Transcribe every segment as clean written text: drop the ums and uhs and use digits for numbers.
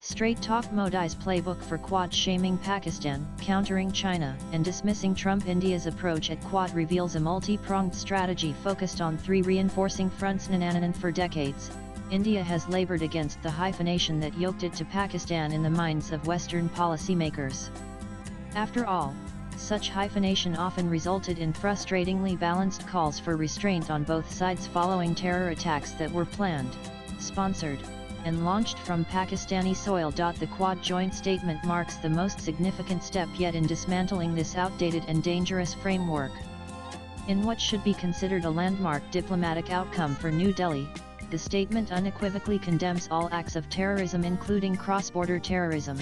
Straight Talk Modi's playbook for Quad shaming Pakistan, countering China, and dismissing Trump. India's approach at Quad reveals a multi-pronged strategy focused on three reinforcing fronts. For decades, India has labored against the hyphenation that yoked it to Pakistan in the minds of Western policymakers. After all, such hyphenation often resulted in frustratingly balanced calls for restraint on both sides following terror attacks that were planned, sponsored, and launched from Pakistani soil. The Quad joint statement marks the most significant step yet in dismantling this outdated and dangerous framework. In what should be considered a landmark diplomatic outcome for New Delhi, the statement unequivocally condemns all acts of terrorism including cross-border terrorism.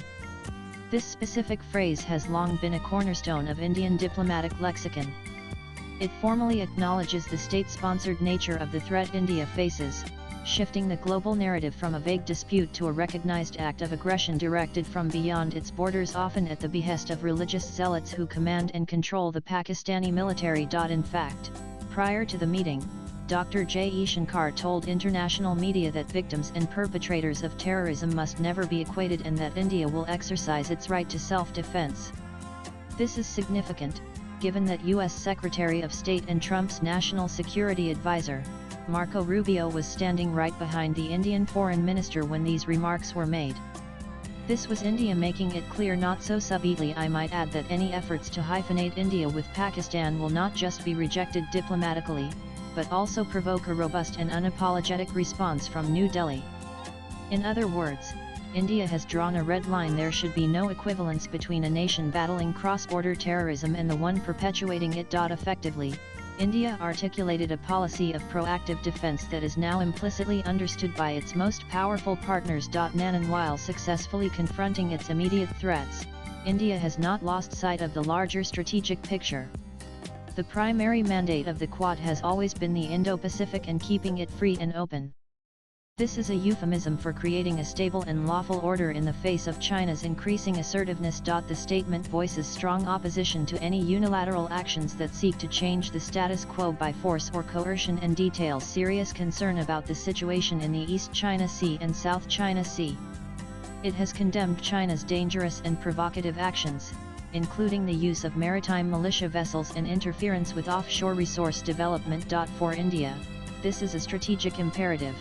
This specific phrase has long been a cornerstone of Indian diplomatic lexicon. It formally acknowledges the state-sponsored nature of the threat India faces, shifting the global narrative from a vague dispute to a recognized act of aggression directed from beyond its borders, often at the behest of religious zealots who command and control the Pakistani military. In fact, prior to the meeting, Dr. J. E. Shankar told international media that victims and perpetrators of terrorism must never be equated and that India will exercise its right to self-defense. This is significant, given that U.S. Secretary of State and Trump's National Security Advisor, Marco Rubio, was standing right behind the Indian Foreign Minister when these remarks were made. This was India making it clear, not so subtly I might add, that any efforts to hyphenate India with Pakistan will not just be rejected diplomatically, but also provoke a robust and unapologetic response from New Delhi. In other words, India has drawn a red line. There should be no equivalence between a nation battling cross-border terrorism and the one perpetuating it. Effectively, India articulated a policy of proactive defense that is now implicitly understood by its most powerful partners. While successfully confronting its immediate threats, India has not lost sight of the larger strategic picture. The primary mandate of the Quad has always been the Indo-Pacific and keeping it free and open. This is a euphemism for creating a stable and lawful order in the face of China's increasing assertiveness. The statement voices strong opposition to any unilateral actions that seek to change the status quo by force or coercion, and details serious concern about the situation in the East China Sea and South China Sea. It has condemned China's dangerous and provocative actions, including the use of maritime militia vessels and interference with offshore resource development. For India, this is a strategic imperative.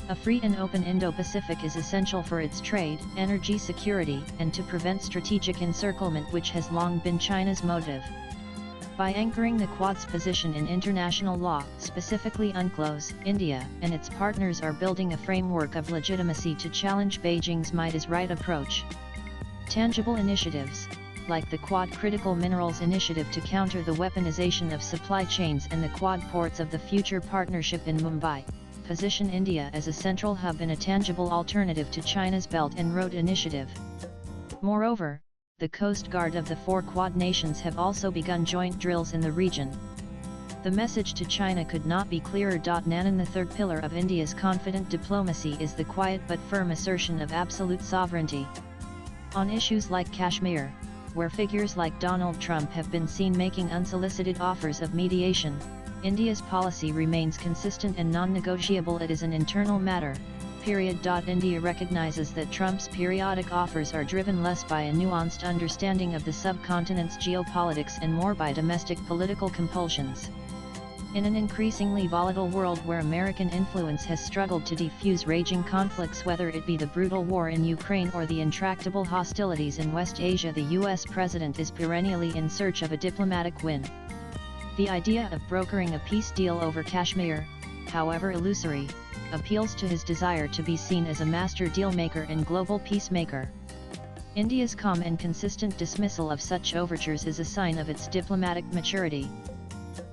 A free and open Indo-Pacific is essential for its trade, energy security, and to prevent strategic encirclement, which has long been China's motive. By anchoring the Quad's position in international law, specifically UNCLOS, India and its partners are building a framework of legitimacy to challenge Beijing's might is right approach. Tangible initiatives, like the Quad Critical Minerals Initiative to counter the weaponization of supply chains and the Quad Ports of the Future Partnership in Mumbai, position India as a central hub and a tangible alternative to China's Belt and Road Initiative. Moreover, the Coast Guard of the four Quad nations have also begun joint drills in the region. The message to China could not be clearer. The third pillar of India's confident diplomacy is the quiet but firm assertion of absolute sovereignty. On issues like Kashmir, where figures like Donald Trump have been seen making unsolicited offers of mediation, India's policy remains consistent and non-negotiable. It is an internal matter, period. India recognizes that Trump's periodic offers are driven less by a nuanced understanding of the subcontinent's geopolitics and more by domestic political compulsions. In an increasingly volatile world where American influence has struggled to defuse raging conflicts, whether it be the brutal war in Ukraine or the intractable hostilities in West Asia, the US president is perennially in search of a diplomatic win. The idea of brokering a peace deal over Kashmir, however illusory, appeals to his desire to be seen as a master dealmaker and global peacemaker. India's calm and consistent dismissal of such overtures is a sign of its diplomatic maturity.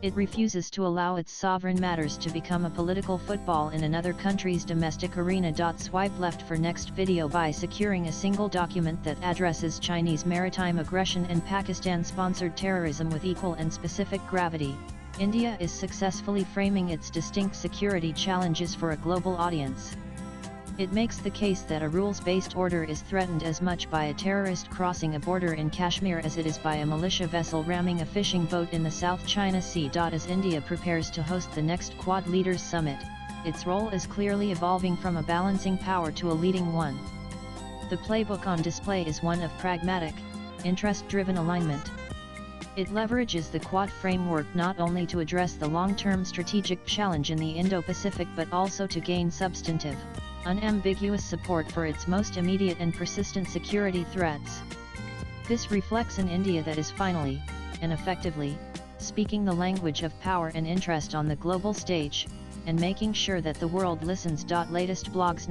It refuses to allow its sovereign matters to become a political football in another country's domestic arena. Swipe left for next video. By securing a single document that addresses Chinese maritime aggression and Pakistan-sponsored terrorism with equal and specific gravity, India is successfully framing its distinct security challenges for a global audience. It makes the case that a rules-based order is threatened as much by a terrorist crossing a border in Kashmir as it is by a militia vessel ramming a fishing boat in the South China Sea. As India prepares to host the next Quad Leaders Summit, its role is clearly evolving from a balancing power to a leading one. The playbook on display is one of pragmatic, interest-driven alignment. It leverages the Quad framework not only to address the long-term strategic challenge in the Indo-Pacific but also to gain substantive, unambiguous support for its most immediate and persistent security threats. This reflects an India that is finally, and effectively, speaking the language of power and interest on the global stage, and making sure that the world listens. Latest blogs.